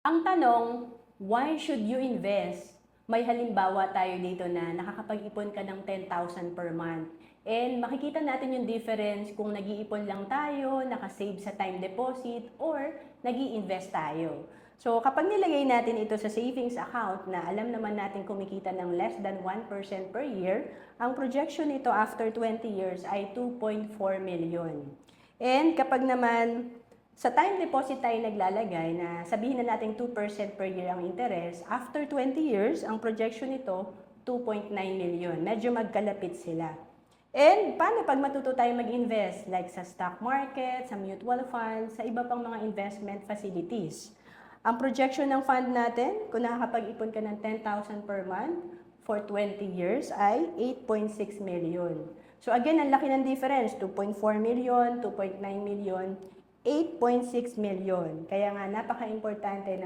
Ang tanong, why should you invest? May halimbawa tayo dito na nakakapag-ipon ka ng 10,000 per month. And makikita natin yung difference kung nag-iipon lang tayo, nakasave sa time deposit, or nag invest tayo. So kapag nilagay natin ito sa savings account na alam naman natin kumikita ng less than 1% per year, ang projection nito after 20 years ay 2.4 million. And kapag naman sa time deposit tayo naglalagay na sabihin na natin 2% per year ang interest, after 20 years, ang projection nito, 2.9 million. Medyo magkalapit sila. And paano pag matuto tayo mag-invest? Like sa stock market, sa mutual funds, sa iba pang mga investment facilities. Ang projection ng fund natin, kung nakakapag-ipon ka ng 10,000 per month for 20 years, ay 8.6 million. So again, ang laki ng difference, 2.4 million, 2.9 million, 8.6 million. Kaya nga, napaka-importante na